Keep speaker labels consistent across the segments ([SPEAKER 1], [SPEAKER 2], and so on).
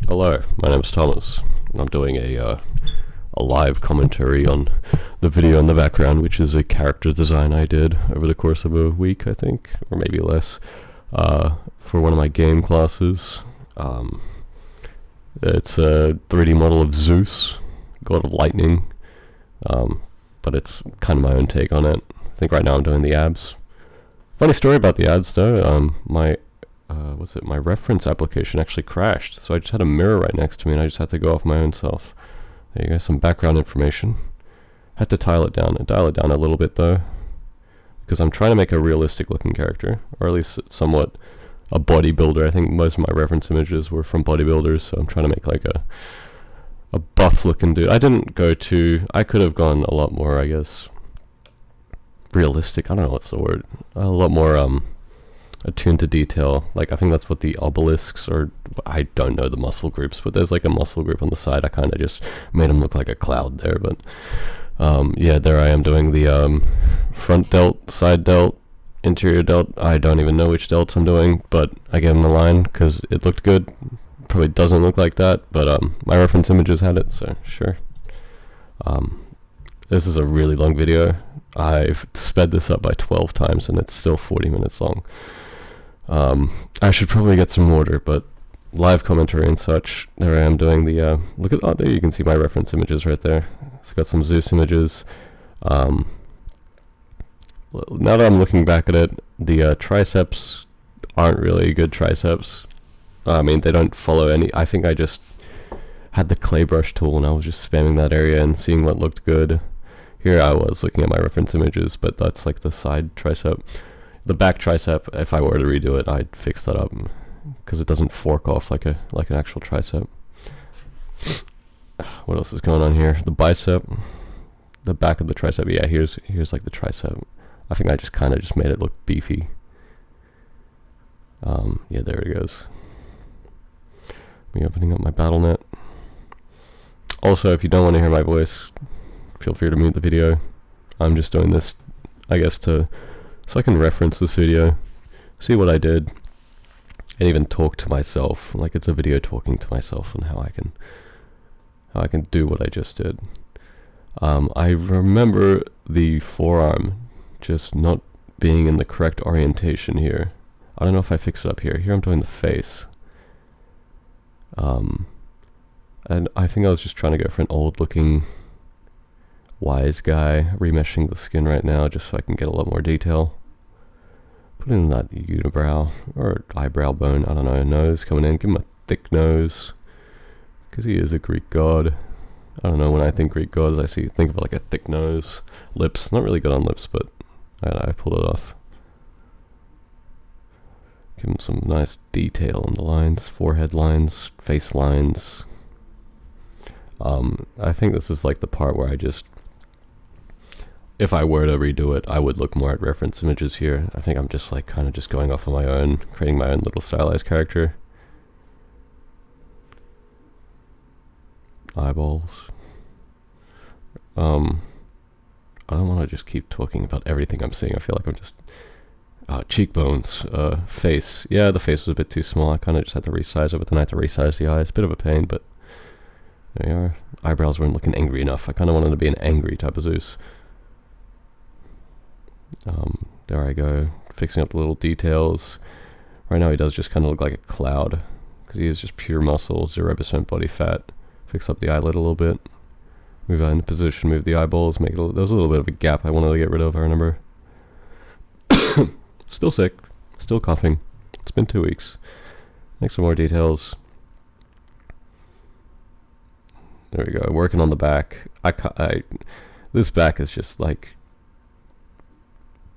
[SPEAKER 1] Hello, my name's Thomas, and I'm doing a live commentary on the video in the background, which is a character design I did over the course of a week, I think, or maybe less, for one of my game classes. It's a 3D model of Zeus, god of lightning, but it's kind of my own take on it. I think right now I'm doing the abs. Funny story about the ads though, my reference application actually crashed, so I just had a mirror right next to me and I just had to go off my own self. There you go, some background information. Had to dial it down a little bit though, because I'm trying to make a realistic looking character, or at least somewhat a bodybuilder. I think most of my reference images were from bodybuilders, so I'm trying to make like a buff looking dude. I could have gone a lot more, I guess, realistic. I don't know what's the word. A lot more attuned to detail. Like I think that's what the obelisks, or I don't know the muscle groups, but there's like a muscle group on the side. I kind of just made them look like a cloud there, but yeah, there I am doing the front delt, side delt, interior delt. I don't even know which delts I'm doing, but I gave them a line because it looked good. Probably doesn't look like that, but my reference images had it, so sure. This is a really long video. I've sped this up by 12 times and it's still 40 minutes long. I should probably get some water, but live commentary and such. There I am doing the there you can see my reference images right there. So got some Zeus images. Now that I'm looking back at it, the triceps aren't really good triceps. I mean, they don't follow any. I think I just had the clay brush tool and I was just spamming that area and seeing what looked good. Here I was looking at my reference images, but that's like the side tricep. The back tricep, if I were to redo it, I'd fix that up because it doesn't fork off like an actual tricep. What else is going on here? The bicep, the back of the tricep. Yeah, here's like the tricep. I think I just kind of made it look beefy. Yeah, there it goes. Me opening up my BattleNet. Also, if you don't want to hear my voice, feel free to mute the video. I'm just doing this, I guess, so I can reference this video, see what I did, and even talk to myself. Like it's a video talking to myself and how I can do what I just did. I remember the forearm just not being in the correct orientation here. I don't know if I fix it up here. Here I'm doing the face. And I think I was just trying to go for an old looking wise guy, remeshing the skin right now just so I can get a lot more detail. Put in that unibrow or eyebrow bone, I don't know, nose coming in, give him a thick nose because he is a Greek god. I don't know, when I think Greek gods I think of like a thick nose. Lips, not really good on lips, but I pulled it off. Give him some nice detail on the lines, forehead lines, face lines. I think this is like the part where if I were to redo it, I would look more at reference images here. I think I'm just like kind of just going off on my own, creating my own little stylized character. Eyeballs. I don't want to just keep talking about everything I'm seeing. I feel like I'm just... cheekbones, face. Yeah, the face was a bit too small. I kind of just had to resize it, but then I had to resize the eyes. Bit of a pain, but there you are. Eyebrows weren't looking angry enough. I kind of wanted to be an angry type of Zeus. There I go, fixing up the little details. Right now he does just kind of look like a cloud, because he is just pure muscle, 0% body fat. Fix up the eyelid a little bit. Move that into position, move the eyeballs, make it there's a little bit of a gap I wanted to get rid of, I remember. Still sick, still coughing. It's been 2 weeks. Make some more details. There we go, working on the back. This back is just like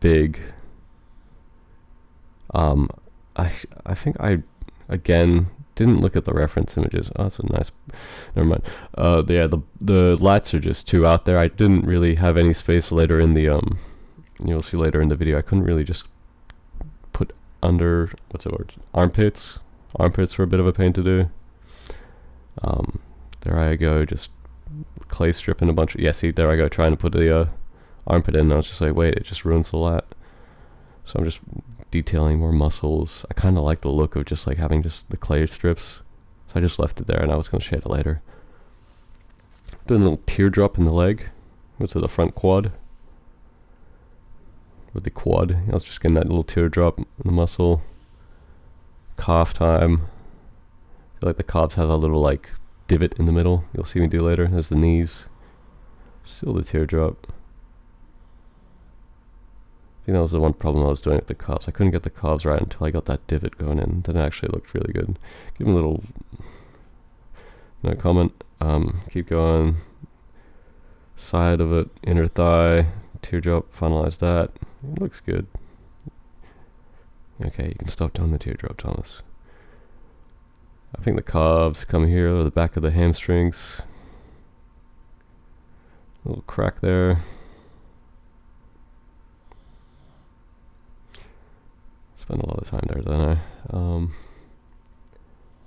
[SPEAKER 1] big. I think I again didn't look at the reference images. Oh, that's a nice. Never mind. Yeah, the lights are just too out there. I didn't really have any space later in the You'll see later in the video. I couldn't really just put under armpits. Armpits were a bit of a pain to do. There I go, just clay stripping a bunch of. Yeah, see, there I go, trying to put the armpit in. And I was just like, wait, it just ruins the lot. So I'm just detailing more muscles. I kind of like the look of just like having just the clay strips. So I just left it there, and I was going to shade it later. Doing a little teardrop in the leg. What's it, the front quad? With the quad, I was just getting that little teardrop in the muscle. Calf time. I feel like the calves have a little like divot in the middle. You'll see me do later. There's the knees. Still the teardrop. I think that was the one problem I was doing with the calves. I couldn't get the calves right until I got that divot going in. Then it actually looked really good. Give him a little... No comment. Keep going. Side of it, inner thigh, teardrop, finalize that. It looks good. Okay, you can stop doing the teardrop, Thomas. I think the calves come here, or the back of the hamstrings. A little crack there. Spend a lot of time there, don't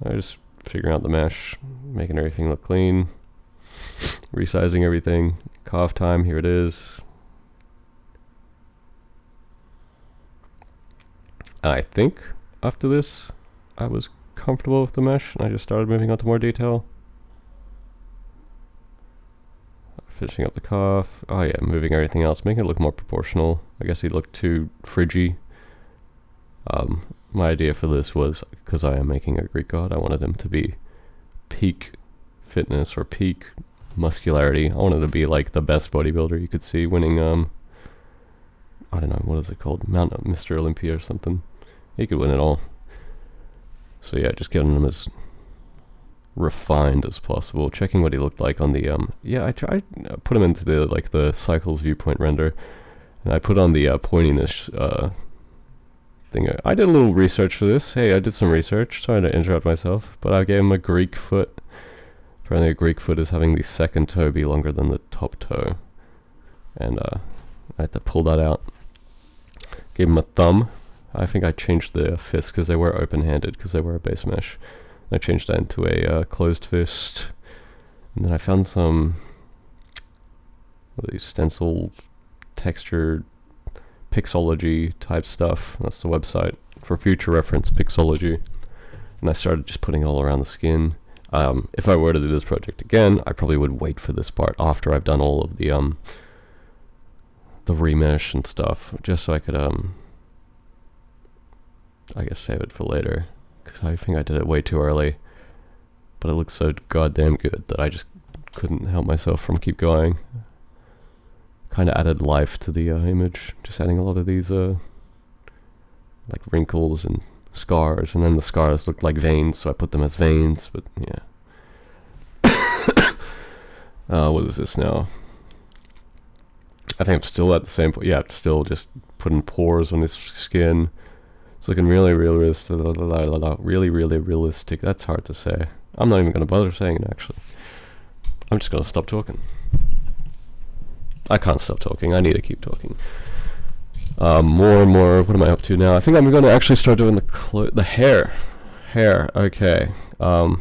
[SPEAKER 1] I? I just figuring out the mesh, making everything look clean, resizing everything. Calf time, here it is. I think after this, I was comfortable with the mesh, and I just started moving on to more detail. Finishing up the calf. Oh yeah, moving everything else, making it look more proportional. I guess he looked too fridgy. My idea for this was, because I am making a Greek god, I wanted him to be peak fitness or peak muscularity. I wanted to be like the best bodybuilder you could see, winning I don't know, what is it called, Mr. Olympia or something. He could win it all. So yeah, just getting him as refined as possible, checking what he looked like on the I tried put him into the like the cycles viewpoint render, and I put on the pointiness thing. I did a little research for this. Hey, I did some research. Sorry to interrupt myself, but I gave him a Greek foot. Apparently a Greek foot is having the second toe be longer than the top toe, and I had to pull that out. Gave him a thumb. I think I changed the fist because they were open-handed, because they were a base mesh. I changed that into a closed fist, and then I found some, what are these, stencil textured Pixology type stuff. That's the website for future reference, Pixology. And I started just putting it all around the skin. If I were to do this project again, I probably would wait for this part after I've done all of the remesh and stuff, just so I could I guess save it for later, because I think I did it way too early. But it looks so goddamn good that I just couldn't help myself from keep going. Kind of added life to the image, just adding a lot of these like wrinkles and scars, and then the scars looked like veins, so I put them as veins. But yeah. What is this now? I think I'm still at the same point. Yeah, still just putting pores on his skin. It's looking really realistic. Really realistic. That's hard to say. I'm not even going to bother saying it, actually. I'm just going to stop talking. I can't stop talking. I need to keep talking. More and more. What am I up to now? I think I'm going to actually start doing the hair. Hair. Okay. I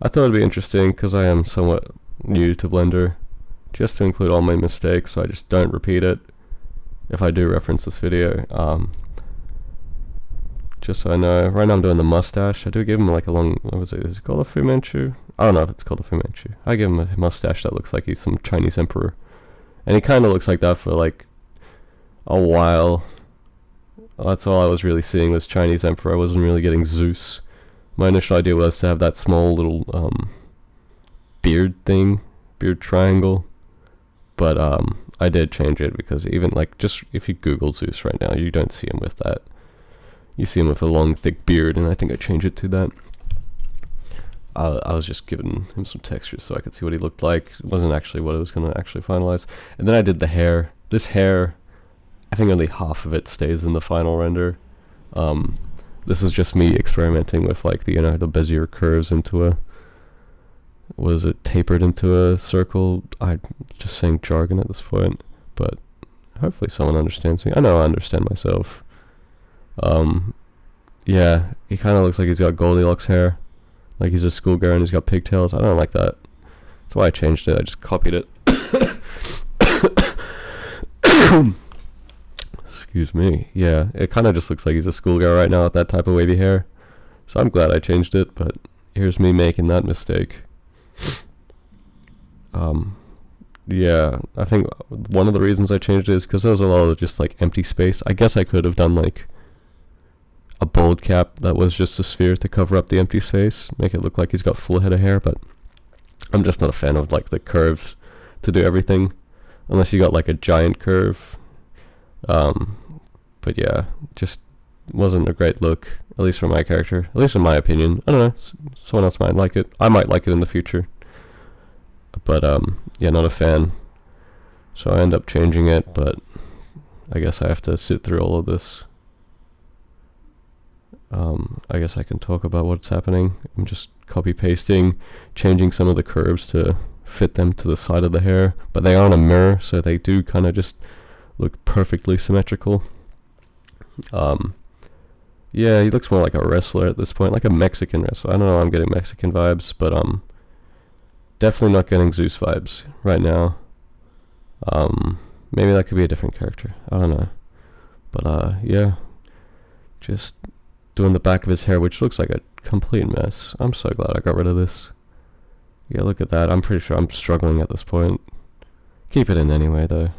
[SPEAKER 1] thought it'd be interesting because I am somewhat new to Blender, just to include all my mistakes, so I just don't repeat it if I do reference this video. Just so I know. Right now I'm doing the mustache. I do give him like a long, what was it? Is it called a Fu Manchu? I don't know if it's called a Fu Manchu. I give him a mustache that looks like he's some Chinese emperor. And he kind of looks like that for like a while. That's all I was really seeing was Chinese emperor. I wasn't really getting Zeus. My initial idea was to have that small little beard thing, beard triangle. But I did change it because even like just if you Google Zeus right now, you don't see him with that. You see him with a long, thick beard, and I think I changed it to that. I was just giving him some textures so I could see what he looked like. It wasn't actually what I was going to actually finalize. And then I did the hair. This hair, I think only half of it stays in the final render. This is just me experimenting with like the Bezier curves into a, was it tapered into a circle? I'm just saying jargon at this point, but hopefully someone understands me. I know I understand myself. Yeah, he kind of looks like he's got Goldilocks hair, like he's a schoolgirl and he's got pigtails. I don't like that. That's why I changed it. I just copied it. Excuse me. Yeah, it kind of just looks like he's a schoolgirl right now with that type of wavy hair. So I'm glad I changed it, but here's me making that mistake. Yeah, I think one of the reasons I changed it is because there was a lot of just like empty space. I guess I could have done like a bald cap that was just a sphere to cover up the empty space, make it look like he's got full head of hair, but I'm just not a fan of like the curves to do everything, unless you got like a giant curve. But yeah, just wasn't a great look, at least for my character, at least in my opinion. I don't know, someone else might like it. I might like it in the future. But yeah, not a fan. So I end up changing it, but I guess I have to sit through all of this. I guess I can talk about what's happening. I'm just copy pasting, changing some of the curves to fit them to the side of the hair, but they are on a mirror, so they do kind of just look perfectly symmetrical. Yeah, he looks more like a wrestler at this point, like a Mexican wrestler. I don't know, I'm getting Mexican vibes, but definitely not getting Zeus vibes right now. Maybe that could be a different character. I don't know. But yeah, just doing the back of his hair, which looks like a complete mess. I'm so glad I got rid of this. Yeah, look at that. I'm pretty sure I'm struggling at this point. Keep it in anyway, though.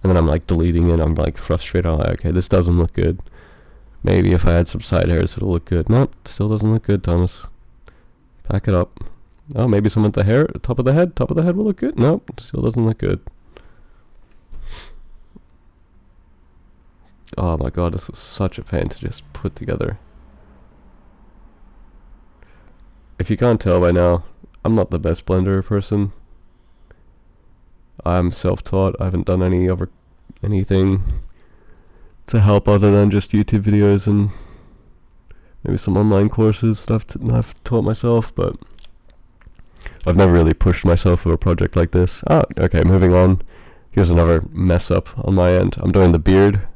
[SPEAKER 1] And then I'm like deleting it. I'm like frustrated. I'm like, okay, this doesn't look good. Maybe if I had some side hairs, it'll look good. Nope, still doesn't look good, Thomas. Pack it up. Oh, maybe some of the hair, top of the head will look good. Nope, still doesn't look good. Oh my god, this was such a pain to just put together. If you can't tell by now, I'm not the best Blender person. I'm self-taught. I haven't done anything to help other than just YouTube videos and maybe some online courses that I've taught myself, but I've never really pushed myself with a project like this. Ah, okay, moving on. Here's another mess up on my end. I'm doing the beard.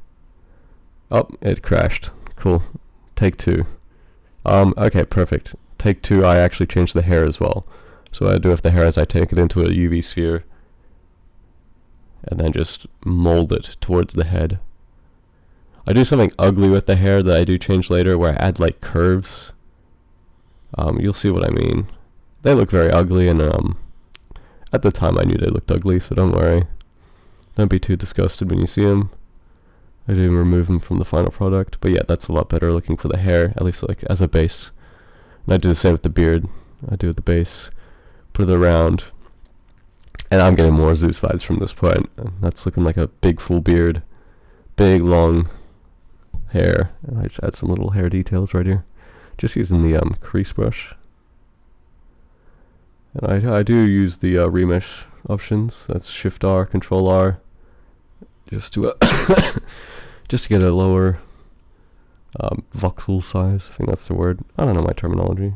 [SPEAKER 1] Oh, it crashed. Cool. Take two. Okay, perfect. Take two, I actually changed the hair as well. So what I do with the hair is I take it into a UV sphere and then just mold it towards the head. I do something ugly with the hair that I do change later, where I add like curves. You'll see what I mean. They look very ugly, and at the time I knew they looked ugly, so don't worry. Don't be too disgusted when you see them. I do remove them from the final product, but yeah, that's a lot better looking for the hair, at least like as a base. And I do the same with the beard. I do the base, put it around, and I'm getting more Zeus vibes from this point. That's looking like a big full beard, big long hair, and I just add some little hair details right here, just using the crease brush. And I do use the remesh options. That's Shift R, Control R, just to just to get a lower voxel size. I think that's the word. I don't know my terminology.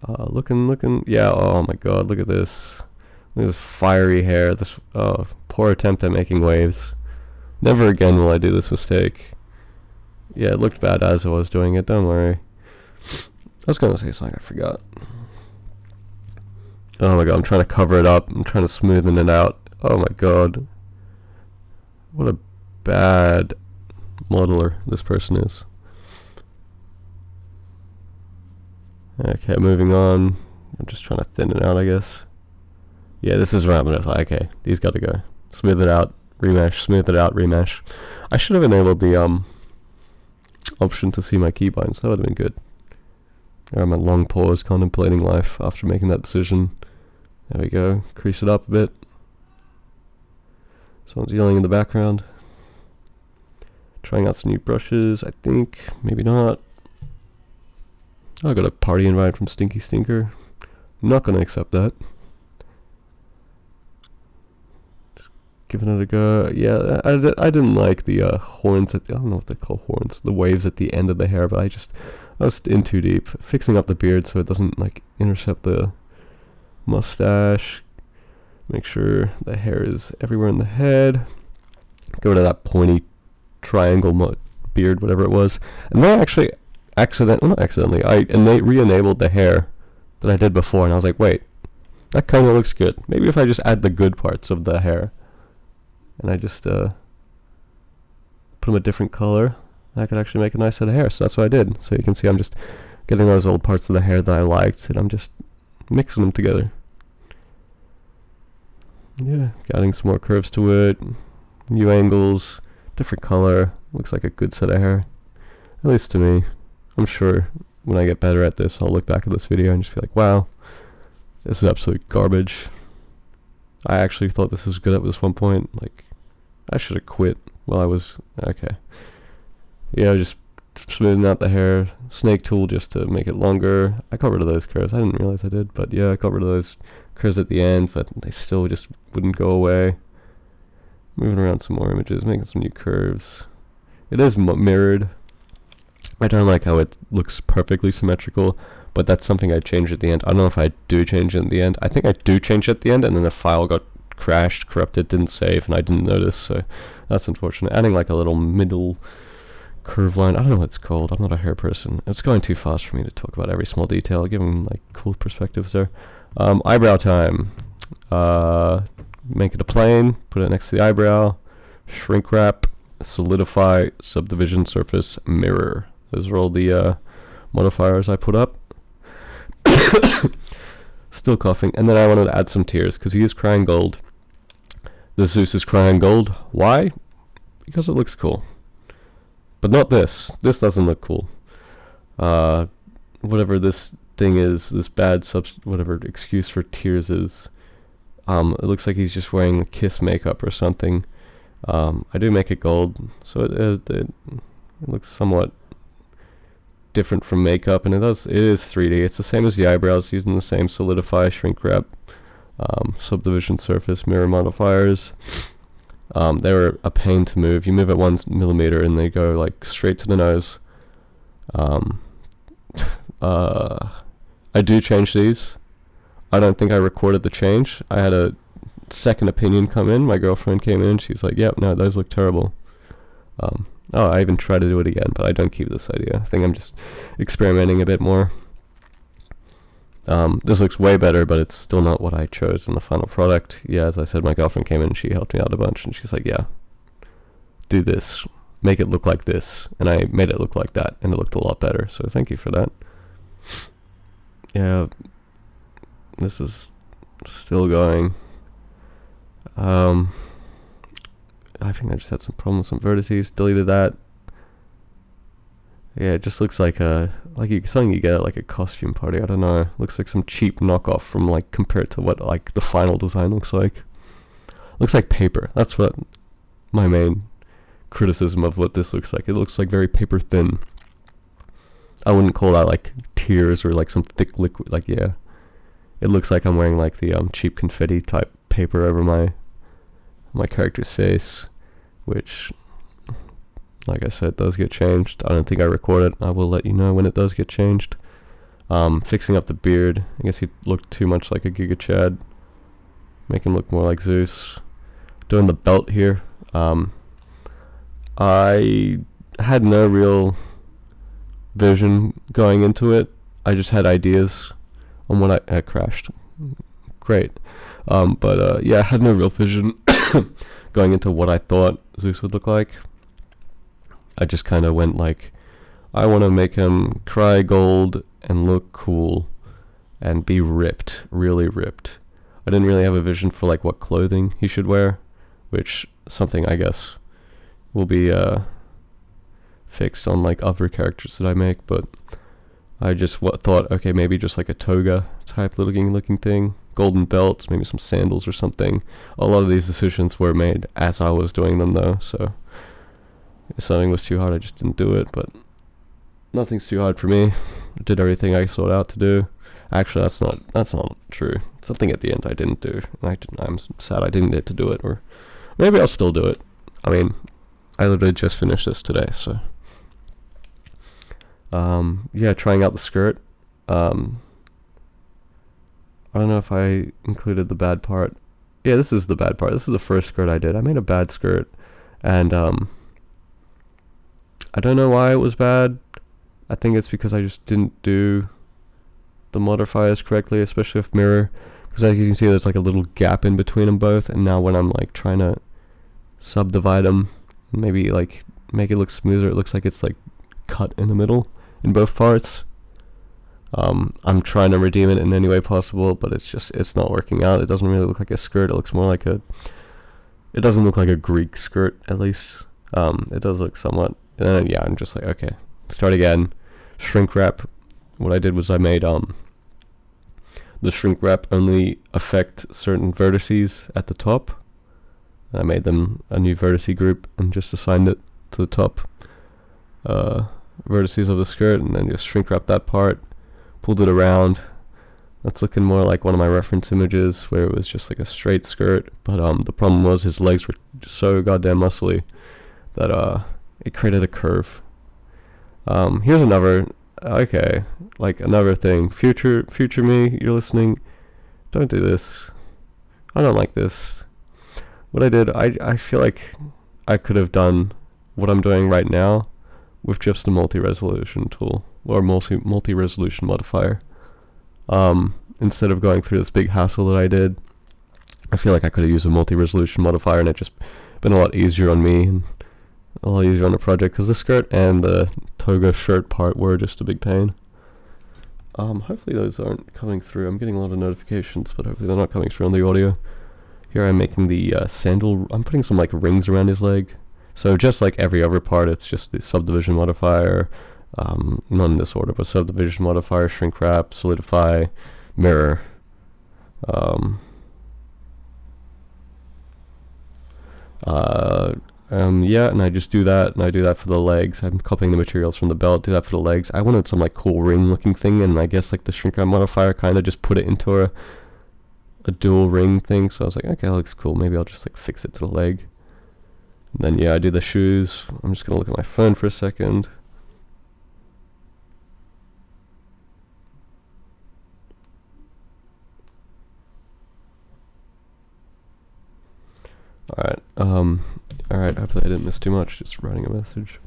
[SPEAKER 1] Looking. Yeah. Oh my God. Look at this. Look at this fiery hair. This poor attempt at making waves. Never again will I do this mistake. Yeah, it looked bad as I was doing it. Don't worry. I was gonna say something I forgot. Oh my God, I'm trying to cover it up. I'm trying to smoothen it out. Oh my God. What a bad modeler this person is. Okay, moving on. I'm just trying to thin it out, I guess. Yeah, this is round enough. Okay, these gotta go. Smooth it out, remesh, smooth it out, remesh. I should have enabled the option to see my keybinds. That would have been good. There I'm at long pause, contemplating life after making that decision. There we go. Crease it up a bit. Someone's yelling in the background. Trying out some new brushes, I think. Maybe not. I got a party invite from Stinky Stinker. I'm not gonna accept that. Just giving it a go. Yeah, I didn't like the horns at the, I don't know what they call horns. The waves at the end of the hair, but I was in too deep. Fixing up the beard so it doesn't like intercept the mustache. Make sure the hair is everywhere in the head. Go to that pointy triangle beard, whatever it was. And then I actually not accidentally, I re-enabled the hair that I did before, and I was like, wait, that kind of looks good. Maybe if I just add the good parts of the hair, and I just put them a different color, I could actually make a nice set of hair. So that's what I did. So you can see I'm just getting those old parts of the hair that I liked, and I'm just mixing them together. Yeah, adding some more curves to it, new angles, different color. Looks like a good set of hair, at least to me. I'm sure when I get better at this, I'll look back at this video and just be like, wow, this is absolute garbage. I actually thought this was good at this one point. Like, I should have quit while I was, okay. Yeah, just smoothing out the hair, snake tool just to make it longer. I got rid of those curves. I didn't realize I did, but yeah, I got rid of those curves at the end, but they still just wouldn't go away. Moving around some more images, making some new curves. It is mirrored. I don't like how it looks perfectly symmetrical, but that's something I changed at the end. I don't know if I do change it at the end. I think I do change it at the end, and then the file got crashed, corrupted, didn't save, and I didn't notice, so that's unfortunate. Adding like a little middle curve line. I don't know what it's called. I'm not a hair person. It's going too fast for me to talk about every small detail, giving like cool perspectives there. Eyebrow time. Make it a plane, put it next to the eyebrow, shrink wrap, solidify, subdivision surface, mirror. Those are all the modifiers I put up. Still coughing. And then I wanted to add some tears because he is crying gold. The Zeus is crying gold. Why? Because it looks cool. But not this. This doesn't look cool. Whatever this thing is, this bad whatever excuse for tears is, it looks like he's just wearing kiss makeup or something. I do make it gold, so it looks somewhat different from makeup, and it is 3D. It's the same as the eyebrows, using the same solidify, shrink wrap, subdivision surface, mirror modifiers. They were a pain to move. You move it 1 millimeter and they go like straight to the nose. I do change these. I don't think I recorded the change. I had a second opinion come in. My girlfriend came in. She's like, yep, no, those look terrible. I even tried to do it again, but I don't keep this idea. I think I'm just experimenting a bit more. This looks way better, but it's still not what I chose in the final product. Yeah, as I said, my girlfriend came in and she helped me out a bunch, and she's like, yeah, do this. Make it look like this. And I made it look like that, and it looked a lot better, so thank you for that. Yeah, this is still going. I think I just had some problems with some vertices, deleted that. Yeah, it just looks like something you get at like a costume party. I don't know. Looks like some cheap knockoff from like compared to what like the final design looks like. Looks like paper. That's what my main criticism of what this looks like. It looks like very paper thin. I wouldn't call that like tears or like some thick liquid. Like, yeah, it looks like I'm wearing like the cheap confetti type paper over my character's face, which, like I said, does get changed. I don't think I recorded. I will let you know when it does get changed. Fixing up the beard. I guess he looked too much like a Giga Chad. Make him look more like Zeus. Doing the belt here. I had no real vision going into it. I just had ideas on what I crashed. Great. Yeah, I had no real vision going into what I thought Zeus would look like. I just kind of went like, I want to make him cry gold and look cool and be ripped, really ripped. I didn't really have a vision for like what clothing he should wear, which something I guess will be fixed on like other characters that I make, but I just thought, okay, maybe just like a toga type looking thing, golden belt, maybe some sandals or something. A lot of these decisions were made as I was doing them though, so if something was too hard, I just didn't do it, but nothing's too hard for me. I did everything I sought out to do. Actually, that's not true. Something at the end I didn't do. I'm sad I didn't get to do it, or maybe I'll still do it. I mean, I literally just finished this today, so. Yeah, trying out the skirt. I don't know if I included the bad part. Yeah, this is the bad part. This is the first skirt I did. I made a bad skirt, and I don't know why it was bad. I think it's because I just didn't do the modifiers correctly, especially with mirror, because as you can see there's like a little gap in between them both, and now when I'm like trying to subdivide them, maybe like make it look smoother. It looks like it's like cut in the middle in both parts. I'm trying to redeem it in any way possible, but it's not working out. It doesn't really look like a skirt. It looks more like it doesn't look like a Greek skirt, at least. It does look somewhat, and then, yeah, I'm just like, okay, start again, shrink wrap. What I did was I made, the shrink wrap only affect certain vertices at the top. I made them a new vertice group and just assigned it to the top, vertices of the skirt, and then just shrink wrap that part. Pulled it around. That's looking more like one of my reference images where it was just like a straight skirt, but the problem was his legs were so goddamn muscly that it created a curve. Here's another, okay, like another thing. Future me, you're listening, don't do this. I don't like this. What I did, I feel like I could have done what I'm doing right now with just a multi-resolution tool or multi-resolution modifier. Instead of going through this big hassle that I did, I feel like I could have used a multi-resolution modifier and it just been a lot easier on me and a lot easier on the project, because the skirt and the toga shirt part were just a big pain. Hopefully those aren't coming through. I'm getting a lot of notifications, but hopefully they're not coming through on the audio. Here I'm making the sandal. I'm putting some like rings around his leg. So just like every other part, it's just the subdivision modifier, not in this order, but subdivision modifier, shrink wrap, solidify, mirror. Yeah, and I just do that, and I do that for the legs. I'm copying the materials from the belt, do that for the legs. I wanted some like cool ring looking thing, and I guess like the shrink wrap modifier kind of just put it into a dual ring thing. So I was like, okay, that looks cool. Maybe I'll just like fix it to the leg. And then yeah, I do the shoes. I'm just gonna look at my phone for a second. Alright, hopefully I didn't miss too much, just writing a message.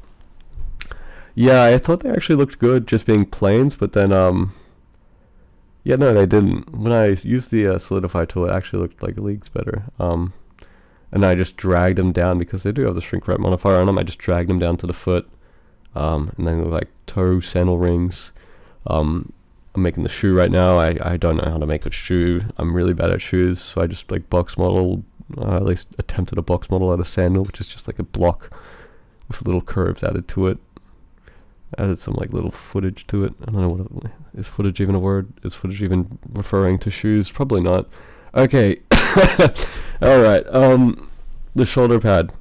[SPEAKER 1] Yeah, I thought they actually looked good just being planes, but then, yeah, no, they didn't. When I used the solidify tool, it actually looked like leagues better. And I just dragged them down, because they do have the shrink wrap modifier on them. I just dragged them down to the foot, and then like toe sandal rings. I'm making the shoe right now. I don't know how to make a shoe. I'm really bad at shoes, so I just like box modeled, at least attempted a box model out of sandal, which is just like a block with little curves added to it. Added some like little footage to it. I don't know what is footage even a word? Is footage even referring to shoes? Probably not. Okay. Alright, the shoulder pad.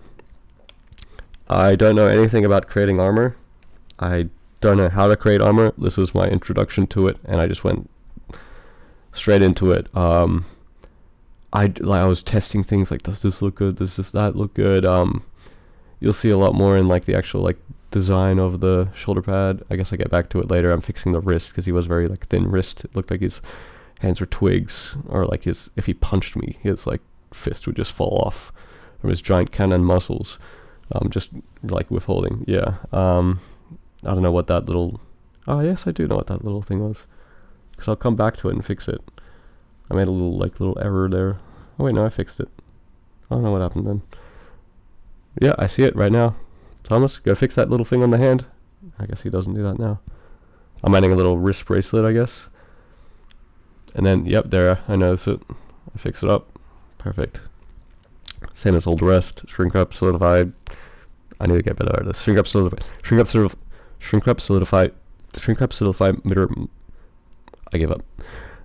[SPEAKER 1] I don't know anything about creating armor. I don't know how to create armor. This was my introduction to it, and I just went straight into it. I was testing things like, does this look good? Does that look good? You'll see a lot more in like the actual like design of the shoulder pad. I guess I get back to it later. I'm fixing the wrist, because he was very like thin wrist. It looked like his hands were twigs, or like if he punched me, his like fist would just fall off from his giant cannon muscles. Just like withholding. Yeah. I don't know what that little. Oh yes, I do know what that little thing was, because I'll come back to it and fix it. I made a little error there. Oh wait, no, I fixed it. I don't know what happened then. Yeah, I see it right now. Thomas, go fix that little thing on the hand. I guess he doesn't do that now. I'm adding a little wrist bracelet, I guess. And then, yep, there, I notice it. I fix it up. Perfect. Same as all the rest. Shrink wrap, solidified. I need to get better at this. Shrink wrap, solidify. Shrink wrap, solidify, mirror. I give up.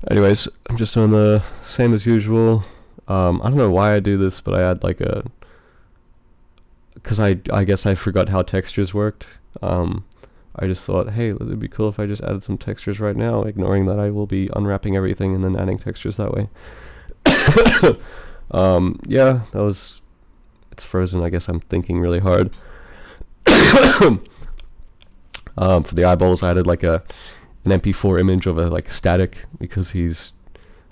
[SPEAKER 1] Anyways, I'm just doing the same as usual. I don't know why I do this, but I add like because I guess I forgot how textures worked. I just thought, hey, it'd be cool if I just added some textures right now, ignoring that I will be unwrapping everything and then adding textures that way. Yeah, it's frozen. I guess I'm thinking really hard. For the eyeballs, I added like an MP4 image of a like static, because he's,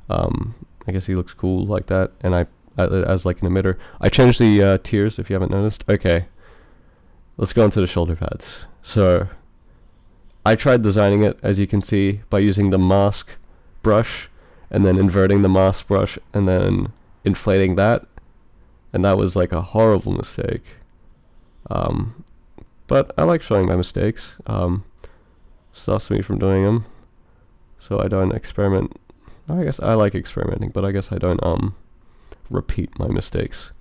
[SPEAKER 1] I guess he looks cool like that, and I as like an emitter. I changed the tiers, if you haven't noticed. Okay, let's go into the shoulder pads. So I tried designing it, as you can see, by using the mask brush and then inverting the mask brush and then inflating that, and that was like a horrible mistake. but I like showing my mistakes. Stops me from doing them, so I don't experiment. I guess I like experimenting, but I guess I don't repeat my mistakes.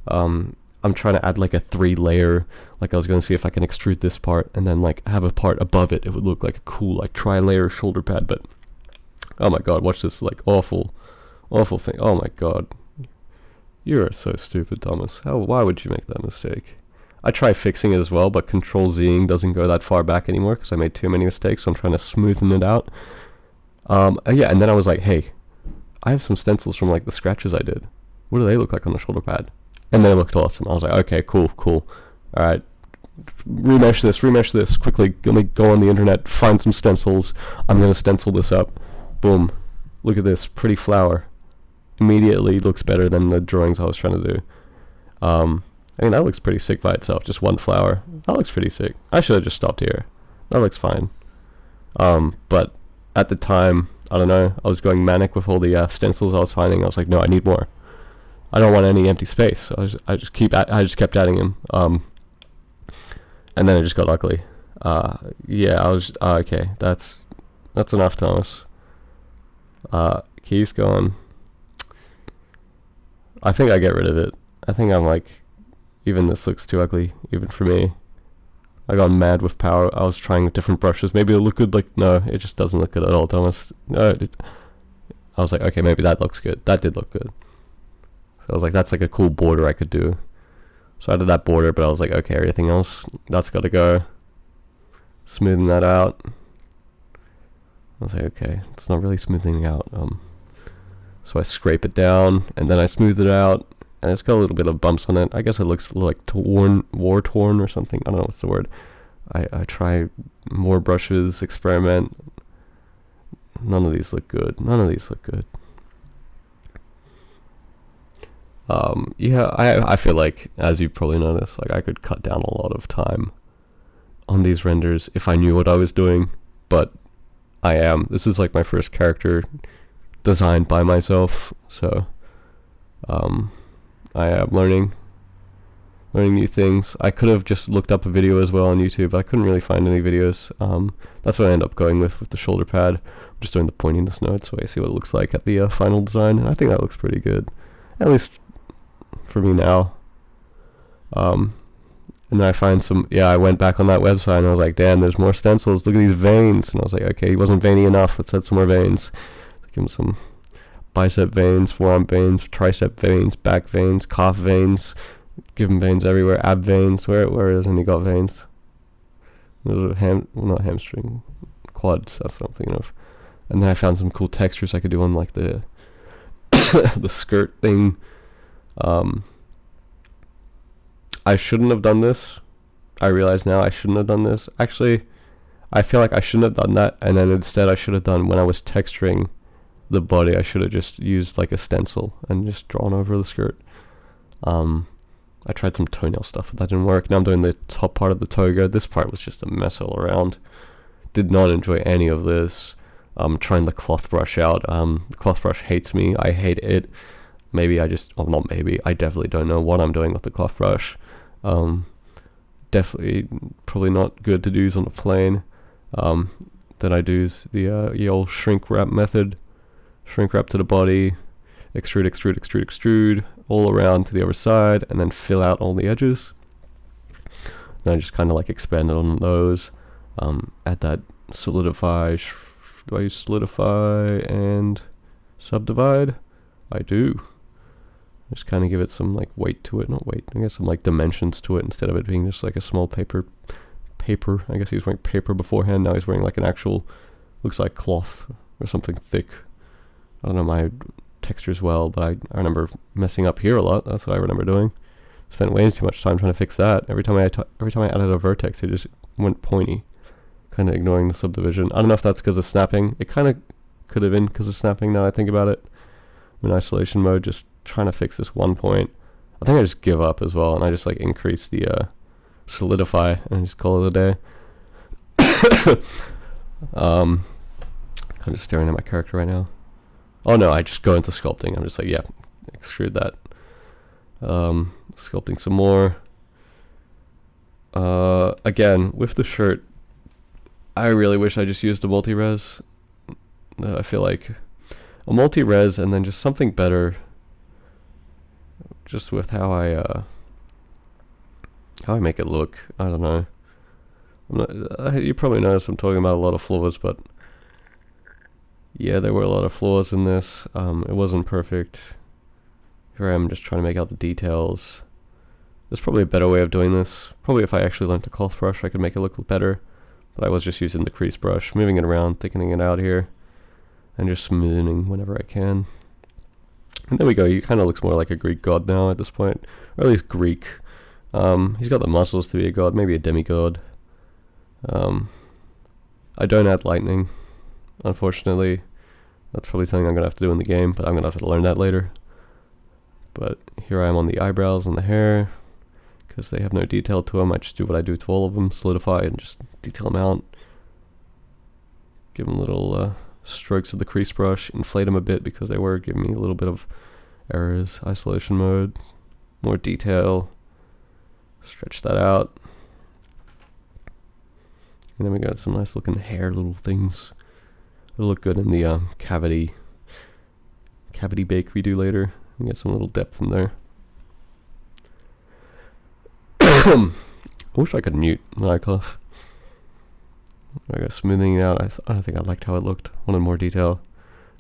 [SPEAKER 1] I'm trying to add like a 3-layer, like I was going to see if I can extrude this part and then like have a part above it. It would look like a cool like tri-layer shoulder pad, but oh my god, watch this like awful thing. Oh my god. You are so stupid, Thomas. Why would you make that mistake? I try fixing it as well, but Control-Zing doesn't go that far back anymore because I made too many mistakes, so I'm trying to smoothen it out. Yeah, and then I was like, hey, I have some stencils from like the scratches I did. What do they look like on the shoulder pad? And they looked awesome. I was like, okay, cool. Alright, remesh this quickly. Let me go on the internet, find some stencils. I'm going to stencil this up. Boom. Look at this pretty flower. Immediately looks better than the drawings I was trying to do. I mean, that looks pretty sick by itself. Just one flower. That looks pretty sick. I should have just stopped here. That looks fine. But at the time, I don't know, I was going manic with all the stencils I was finding. I was like, no, I need more. I don't want any empty space. So I just kept adding them. And then it just got ugly. Yeah, I was okay. That's enough, Thomas. Keys going. I think I get rid of it. I think I'm like, even this looks too ugly, even for me. I got mad with power. I was trying different brushes. Maybe it'll look good. Like, no, it just doesn't look good at all, Thomas. No, I was like, okay, maybe that looks good. That did look good. So I was like, that's like a cool border I could do. So I did that border, but I was like, okay, everything else, that's got to go. Smoothing that out. I was like, okay, it's not really smoothing out. So I scrape it down, and then I smooth it out, and it's got a little bit of bumps on it. I guess it looks like war-torn or something. I don't know what's the word. I try more brushes, experiment. None of these look good. Yeah, I feel like, as you probably noticed, like I could cut down a lot of time on these renders if I knew what I was doing, but this is like my first character designed by myself, so I am learning new things. I could have just looked up a video as well on YouTube. I couldn't really find any videos. That's what I end up going with the shoulder pad. I'm just doing the pointiness node so I see what it looks like at the final design, and I think that looks pretty good, at least for me now. And then I find I went back on that website and I was like, damn, there's more stencils, look at these veins. And I was like, okay, he wasn't veiny enough, let's add some more veins. Give him some bicep veins, forearm veins, tricep veins, back veins, calf veins. Give him veins everywhere, ab veins. Where hasn't he got veins? Those are not hamstring, quads, that's what I'm thinking of. And then I found some cool textures I could do on like the the skirt thing. I shouldn't have done this. I realize now I shouldn't have done this. Actually, I feel like I shouldn't have done that, and then instead I should have done, when I was texturing the body, I should have just used like a stencil and just drawn over the skirt. I tried some toenail stuff, but that didn't work. Now I'm doing the top part of the toga. This part was just a mess all around. Did not enjoy any of this. Trying the cloth brush out. The cloth brush hates me. I hate it. I definitely don't know what I'm doing with the cloth brush. Definitely probably not good to use on a plane. Then I do the old shrink wrap method. Shrink wrap to the body, extrude all around to the other side, and then fill out all the edges. Then I just kind of like expand it on those. Add that solidify. Do I use solidify and subdivide? I do. Just kind of give it some like weight to it, I guess some like dimensions to it, instead of it being just like a small paper. I guess he was wearing paper beforehand, now he's wearing like an actual, looks like cloth or something thick. I don't know my textures well, but I remember messing up here a lot. That's what I remember doing. Spent way too much time trying to fix that. Every time I added a vertex, it just went pointy, kind of ignoring the subdivision. I don't know if that's because of snapping. It kind of could have been because of snapping, now I think about it. I'm in isolation mode, just trying to fix this one point. I think I just give up as well, and I just like increase the solidify and just call it a day. Kind of staring at my character right now. Oh no, I just go into sculpting. I'm just like, yeah, extrude that. Sculpting some more. Again, with the shirt, I really wish I just used a multi-res. I feel like a multi-res and then just something better, just with how I make it look. I don't know. You probably noticed I'm talking about a lot of flaws, but yeah, there were a lot of flaws in this. It wasn't perfect. Here I am just trying to make out the details. There's probably a better way of doing this. Probably if I actually learned to cloth brush, I could make it look better. But I was just using the crease brush, moving it around, thickening it out here, and just smoothing whenever I can. And there we go. He kind of looks more like a Greek god now at this point, or at least Greek. He's got the muscles to be a god, maybe a demigod. I don't add lightning, unfortunately. That's probably something I'm going to have to do in the game, but I'm going to have to learn that later. But here I am on the eyebrows and the hair, because they have no detail to them. I just do what I do to all of them, solidify and just detail them out. Give them little strokes of the crease brush, inflate them a bit because they were giving me a little bit of errors. Isolation mode, more detail, stretch that out. And then we got some nice looking hair little things. It'll look good in the cavity bake we do later. We get some little depth in there. I wish I could mute when I cough. I got smoothing it out. I don't think I liked how it looked. Wanted more detail.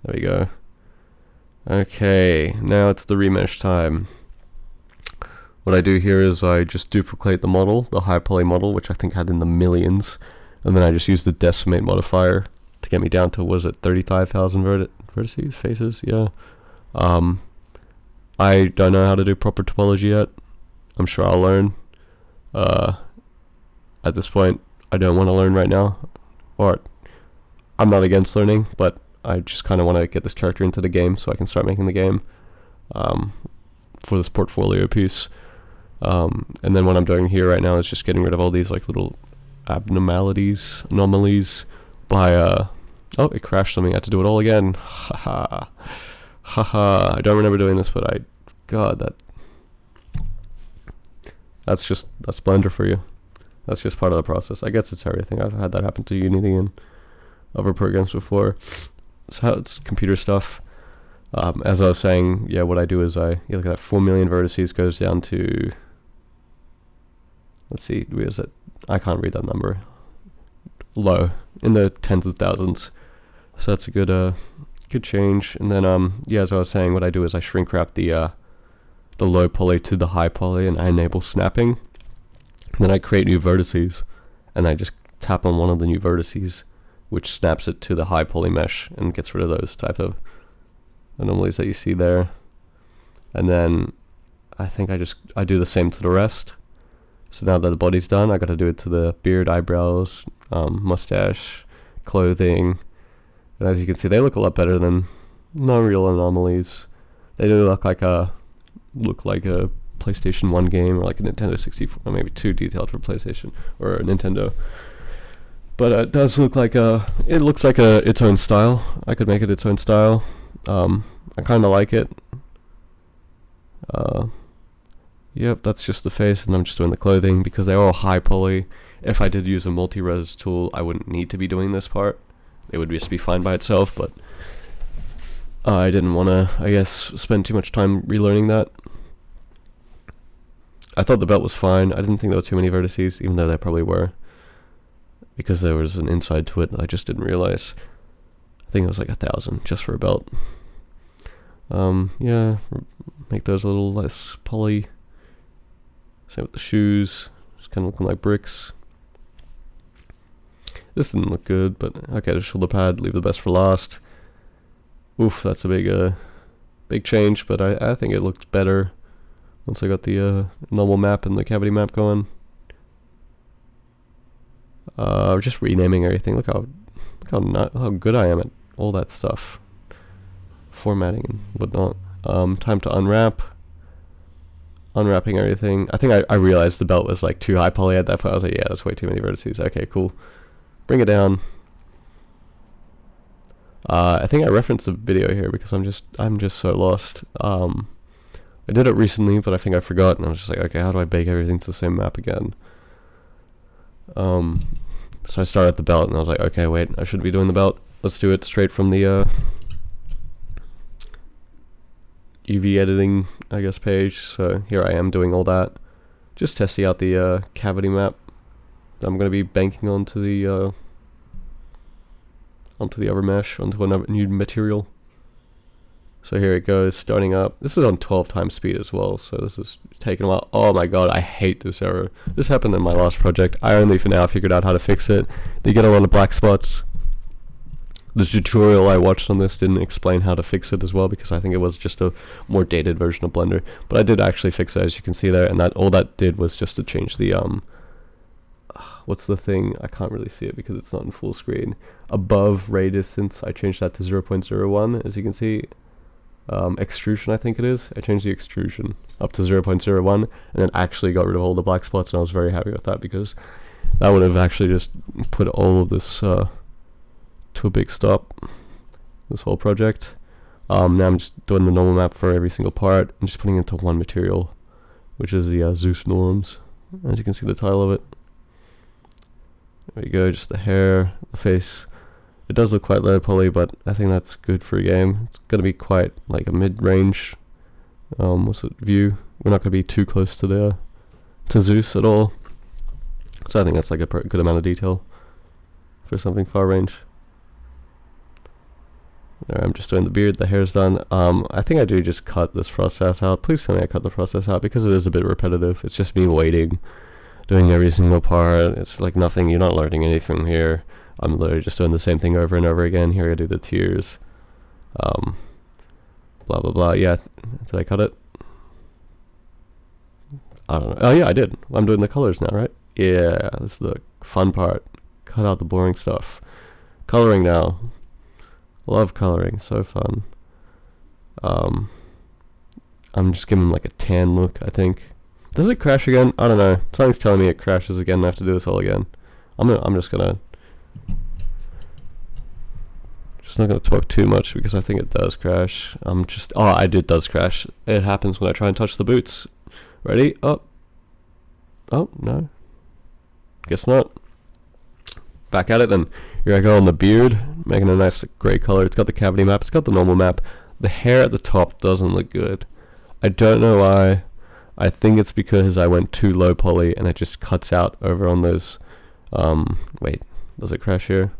[SPEAKER 1] There we go. Okay, now it's the remesh time. What I do here is I just duplicate the model, the high poly model, which I think had in the millions, and then I just use the decimate modifier to get me down to, was it 35,000 vertices, faces? Yeah. I don't know how to do proper topology yet. I'm sure I'll learn. At this point, I don't want to learn right now, or I'm not against learning, but I just kind of want to get this character into the game so I can start making the game for this portfolio piece. And then what I'm doing here right now is just getting rid of all these like little anomalies by oh, it crashed on me. I had to do it all again. Haha. Haha. I don't remember doing this, but God, that's Blender for you. That's just part of the process. I guess it's everything. I've had that happen to Unity and other programs before. So it's computer stuff. As I was saying, yeah, what I do is you look at that 4 million vertices goes down to, let's see, where is it? I can't read that number. Low, in the tens of thousands. So that's a good change. And then yeah, as I was saying, what I do is I shrink wrap the low poly to the high poly, and I enable snapping. And then I create new vertices, and I just tap on one of the new vertices, which snaps it to the high poly mesh and gets rid of those type of anomalies that you see there. And then I think I do the same to the rest. So now that the body's done, I got to do it to the beard, eyebrows, mustache, clothing. And as you can see, they look a lot better than non-real anomalies. They do look like a PlayStation 1 game, or like a Nintendo 64, or maybe too detailed for PlayStation or a Nintendo. But it does look like it looks like its own style. I could make it its own style. I kind of like it. Yep, that's just the face, and I'm just doing the clothing because they're all high poly. If I did use a multi-res tool, I wouldn't need to be doing this part. It would just be fine by itself, but I didn't want to, I guess, spend too much time relearning that. I thought the belt was fine. I didn't think there were too many vertices, even though there probably were, because there was an inside to it I just didn't realize. I think it was like 1,000 just for a belt. Yeah, make those a little less poly. Same with the shoes, just kind of looking like bricks. This didn't look good, but okay, the shoulder pad, leave the best for last. Oof, that's a big change, but I think it looked better once I got the normal map and the cavity map going. Just renaming everything. Look how good I am at all that stuff, formatting and whatnot. Time to unwrap. Unwrapping everything. I think I realized the belt was like too high poly at that point. I was like, yeah, that's way too many vertices. Okay, cool. Bring it down. I think I referenced a video here because I'm just so lost. I did it recently, but I think I forgot, and I was just like, okay, how do I bake everything to the same map again? So I started at the belt, and I was like, okay, wait, I shouldn't be doing the belt. Let's do it straight from the UV editing, I guess, page. So here I am doing all that, just testing out the cavity map that I'm going to be banking onto the other mesh, onto another new material. So here it goes, starting up. This is on 12 times speed as well, so this is taking a while. Oh my god, I hate this error. This happened in my last project. I only for now figured out how to fix it. They get a lot of black spots. The tutorial I watched on this didn't explain how to fix it as well, because I think it was just a more dated version of Blender. But I did actually fix it, as you can see there, and that all that did was just to change the what's the thing? I can't really see it because it's not in full screen. Above ray distance, I changed that to 0.01, as you can see. Extrusion, I think it is. I changed the extrusion up to 0.01 and then actually got rid of all the black spots, and I was very happy with that, because that would have actually just put all of this to a big stop, this whole project. Now I'm just doing the normal map for every single part. I'm just putting it into one material, which is the Zeus norms, as you can see the title of it. There we go, just the hair, the face. It does look quite low poly, but I think that's good for a game. It's going to be quite like a mid-range view. We're not going to be too close to Zeus at all. So I think that's like a good amount of detail for something far range. There, I'm just doing the beard, the hair's done. I think I do just cut this process out. Please tell me I cut the process out, because it is a bit repetitive. It's just me waiting, doing every single part. It's like nothing, you're not learning anything here. I'm literally just doing the same thing over and over again. Here I do the tears. Blah blah blah. Yeah, did I cut it? I don't know. Oh yeah, I did. I'm doing the colors now, right? Yeah, this is the fun part. Cut out the boring stuff. Coloring now. Love coloring, so fun. I'm just giving like a tan look, I think. Does it crash again? I don't know. Something's telling me it crashes again and I have to do this all again. I'm just not gonna talk too much, because I think it does crash. It does crash. It happens when I try and touch the boots. Ready? Oh no, guess not. Back at it then. Here I go on the beard, making a nice gray color. It's got the cavity map, it's got the normal map. The hair at the top doesn't look good. I don't know why. I think it's because I went too low poly and it just cuts out over on those. Wait, does it crash here?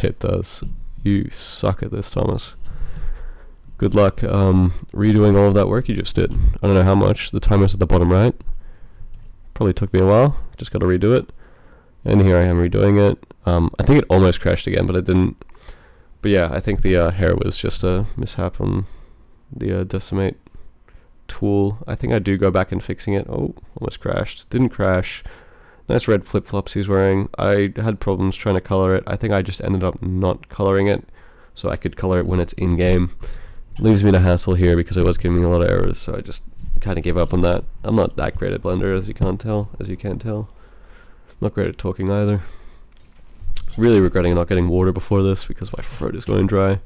[SPEAKER 1] It does. You suck at this, Thomas. Good luck redoing all of that work you just did. I don't know how much. The timer's at the bottom right. Probably took me a while. Just got to redo it. And here I am redoing it. I think it almost crashed again, but it didn't. But yeah, I think the hair was just a mishap on the decimate tool. I think I do go back and fixing it. Oh, almost crashed. Didn't crash. Nice red flip-flops he's wearing. I had problems trying to color it. I think I just ended up not coloring it, so I could color it when it's in-game. Leaves me to hassle here because it was giving me a lot of errors, so I just kind of gave up on that. I'm not that great at Blender, as you can't tell. Not great at talking either. Really regretting not getting water before this, because my throat is going dry.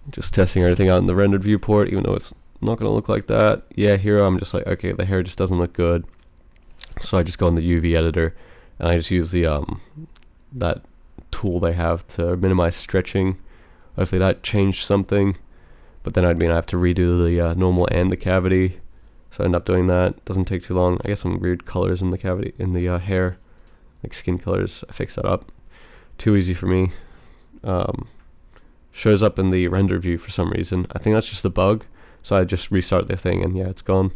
[SPEAKER 1] Just testing everything out in the rendered viewport, even though it's not going to look like that. Yeah, here I'm just like, okay, the hair just doesn't look good. So I just go in the UV editor, and I just use the that tool they have to minimize stretching. Hopefully that changed something. But then I have to redo the normal and the cavity. So I end up doing that. Doesn't take too long. I get some weird colors in the cavity, in the hair, like skin colors. I fix that up. Too easy for me. Shows up in the render view for some reason. I think that's just a bug. So I just restart the thing, and yeah, it's gone.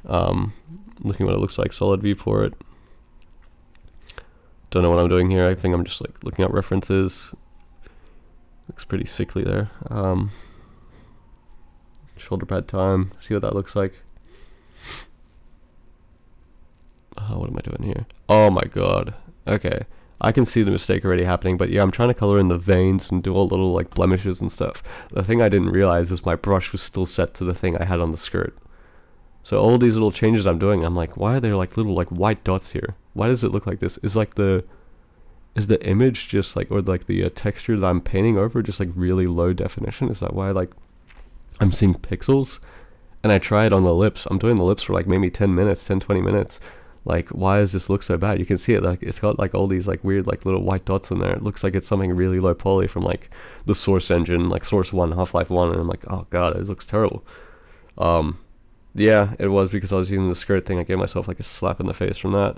[SPEAKER 1] Looking what it looks like, solid viewport. Don't know what I'm doing here. I think I'm just like looking at references. Looks pretty sickly there. Shoulder pad time. See what that looks like. What am I doing here? Oh my god. Okay. I can see the mistake already happening, but yeah, I'm trying to color in the veins and do all little like blemishes and stuff. The thing I didn't realize is my brush was still set to the thing I had on the skirt. So all these little changes I'm doing, I'm like, why are there like little like white dots here? Why does it look like this? Is the image just like, or like the texture that I'm painting over just like really low definition? Is that why like I'm seeing pixels? And I try it on the lips. I'm doing the lips for like maybe 10 minutes, 10, 20 minutes. Like, why does this look so bad? You can see it, like, it's got like all these like weird like little white dots in there. It looks like it's something really low poly from like the Source engine, like Source 1, Half-Life 1, and I'm like, oh god, it looks terrible. Yeah, it was because I was using the skirt thing. I gave myself like a slap in the face from that.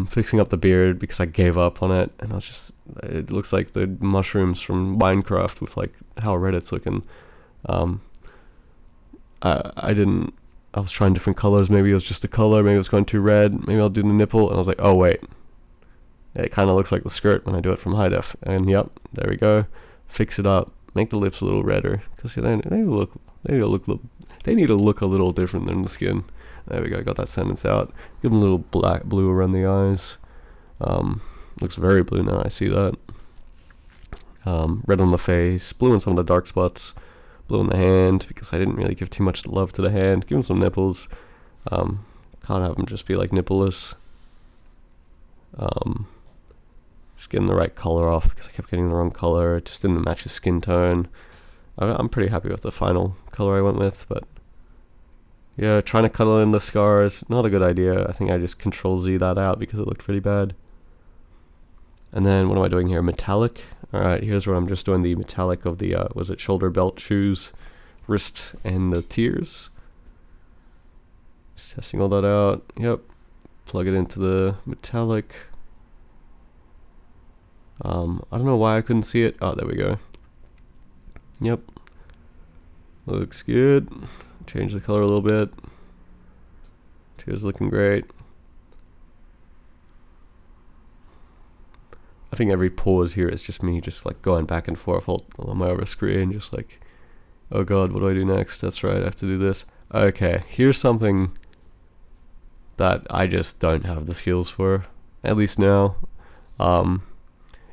[SPEAKER 1] Fixing up the beard because I gave up on it, and I was just, it looks like the mushrooms from Minecraft with like how red it's looking. I was trying different colors. Maybe it was just the color, maybe it was going too red, maybe I'll do the nipple, and I was like, oh wait, it kind of looks like the skirt when I do it from high def. And yep, there we go. Fix it up, make the lips a little redder, because they need to look a little different than the skin. There we go, got that sentence out. Give them a little blue around the eyes. Looks very blue now, I see that. Red on the face, blue in some of the dark spots, blue in the hand, because I didn't really give too much love to the hand. Give him some nipples. Can't have them just be like nippleless. Just getting the right color off, because I kept getting the wrong color. It just didn't match his skin tone. I'm pretty happy with the final color I went with, but yeah, trying to color in the scars, not a good idea. I think I just Control Z that out because it looked pretty bad. And then what am I doing here? Metallic. Alright, here's where I'm just doing the metallic of the, was it shoulder belt, shoes, wrist, and the tears. Just testing all that out. Yep. Plug it into the metallic. I don't know why I couldn't see it. Oh, there we go. Yep. Looks good. Change the color a little bit. Tears looking great. I think every pause here is just me just like going back and forth on my other screen, just like, oh god, what do I do next? That's right, I have to do this. Okay, here's something that I just don't have the skills for, at least now.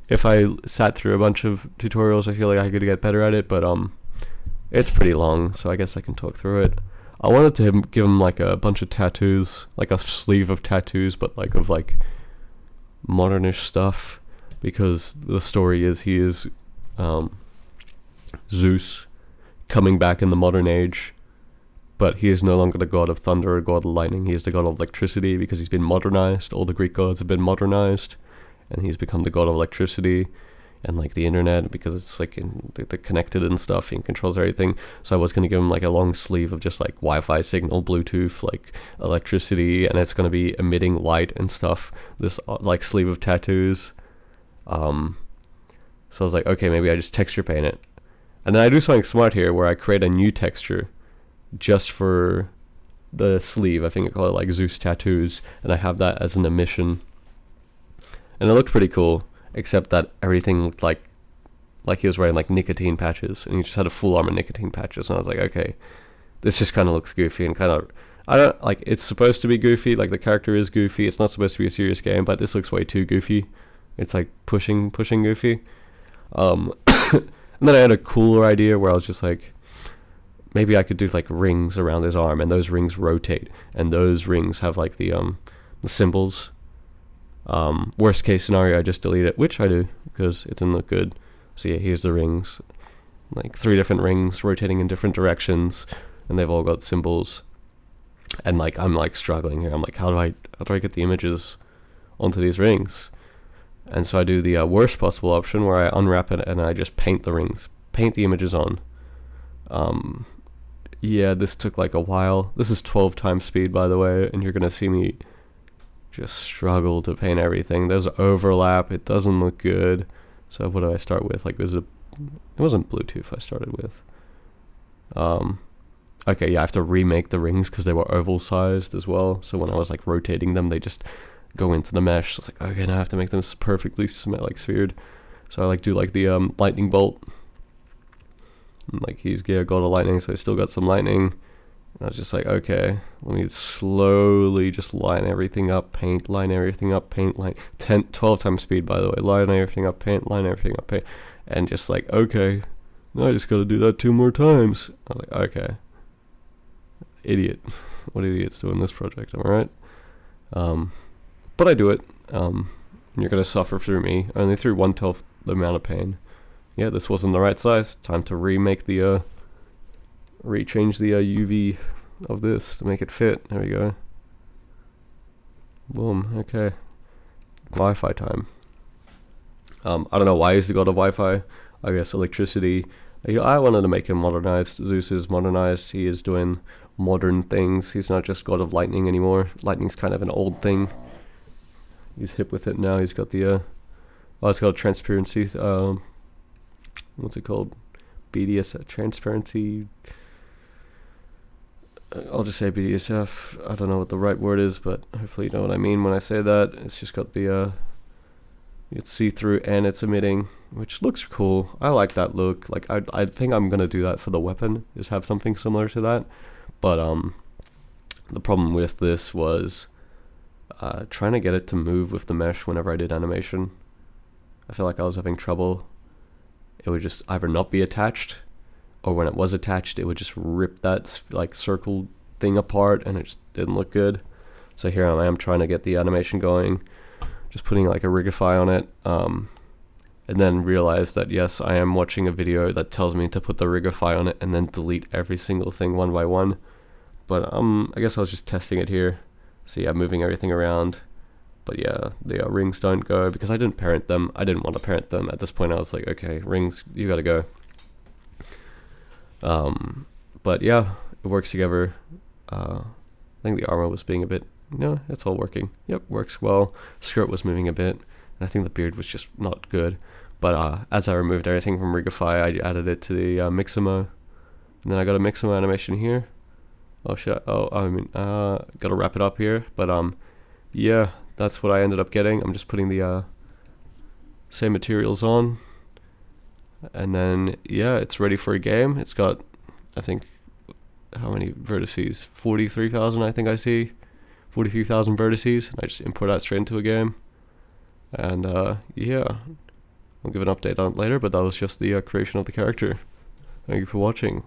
[SPEAKER 1] If I sat through a bunch of tutorials, I feel like I could get better at it, but it's pretty long, so I guess I can talk through it. I wanted to give him like a bunch of tattoos, like a sleeve of tattoos, but like of like modernish stuff, because the story is he is Zeus coming back in the modern age, but he is no longer the god of thunder or god of lightning. He is the god of electricity because he's been modernized. All the Greek gods have been modernized, and he's become the god of electricity and like the internet, because it's like they're connected and stuff, and controls everything. So I was going to give him like a long sleeve of just like Wi-Fi signal, Bluetooth, like electricity, and it's going to be emitting light and stuff, this like sleeve of tattoos. So I was like, okay, maybe I just texture paint it, and then I do something smart here where I create a new texture just for the sleeve. I think I call it like Zeus Tattoos, and I have that as an emission, and it looked pretty cool, except that everything looked like he was wearing like nicotine patches, and he just had a full armor nicotine patches, and I was like, okay, this just kind of looks goofy, and kind of, I don't, like, it's supposed to be goofy, like the character is goofy, it's not supposed to be a serious game, but this looks way too goofy. It's like pushing goofy. And then I had a cooler idea where I was just like, maybe I could do like rings around his arm, and those rings rotate, and those rings have like the symbols. Worst case scenario, I just delete it, which I do because it didn't look good. So yeah, here's the rings, like 3 different rings rotating in different directions, and they've all got symbols. And like I'm like struggling here. I'm like, how do I get the images onto these rings? And so I do the worst possible option where I unwrap it and I just paint the rings, paint the images on. Yeah, this took like a while. This is 12 times speed, by the way, and you're gonna see me just struggle to paint everything. There's overlap, it doesn't look good. So what do I start with? Like, it wasn't Bluetooth I started with. Okay, yeah, I have to remake the rings because they were oval sized as well. So when I was like rotating them, they just go into the mesh. So it's like, okay, now I have to make them perfectly like sphered. So I like do like the lightning bolt. And, like, he's god of lightning, so I still got some lightning. And I was just like, okay, let me slowly just line everything up, paint, line everything up, paint, line 12 times speed, by the way, line everything up, paint, line everything up, paint, and just like, okay, now I just gotta do that 2 more times. I was like, okay, idiot, what idiots doing this project, am I right? But I do it, and you're gonna suffer through me, only through 1/12 the amount of pain. Yeah, this wasn't the right size, time to remake the, rechange the UV of this to make it fit. There we go. And then I had a cooler idea where I was just like, maybe I could do like rings around his arm, and those rings have like the symbols. Boom. Okay. Wi-Fi time. I don't know why he's the god of Wi-Fi. I guess electricity. I wanted to make him modernized. Zeus is modernized. He is doing modern things. He's not just god of lightning anymore. Lightning's kind of an old thing. He's hip with it now. He's got the it's called transparency. What's it called? BDS transparency. I'll just say BDSF. I don't know what the right word is, but hopefully you know what I mean when I say that. It's just got the it's see-through and it's emitting, which looks cool. I like that look. Like I think I'm gonna do that for the weapon, is have something similar to that. But the problem with this was trying to get it to move with the mesh whenever I did animation. I feel like I was having trouble. It would just either not be attached, or when it was attached, it would just rip that like circle thing apart, and it just didn't look good. So here I am trying to get the animation going, just putting like a rigify on it, and then realize that yes, I am watching a video that tells me to put the rigify on it and then delete every single thing one by one. But I guess I was just testing it here. So yeah, moving everything around. But yeah, the rings don't go because I didn't parent them. I didn't want to parent them. At this point I was like, okay, rings, you gotta go. But yeah, it works together. I think the armor was being a bit, no, it's all working. Yep, works well. Skirt was moving a bit, and I think the beard was just not good. But as I removed everything from Rigify, I added it to the Mixamo, and then I got a Mixamo animation here. Oh shit! Gotta wrap it up here. But yeah, that's what I ended up getting. I'm just putting the same materials on, and then yeah, it's ready for a game. It's got, I think, how many vertices? 43,000, I think I see. 43,000 vertices. And I just import that straight into a game. And yeah, I'll give an update on it later, but that was just the creation of the character. Thank you for watching.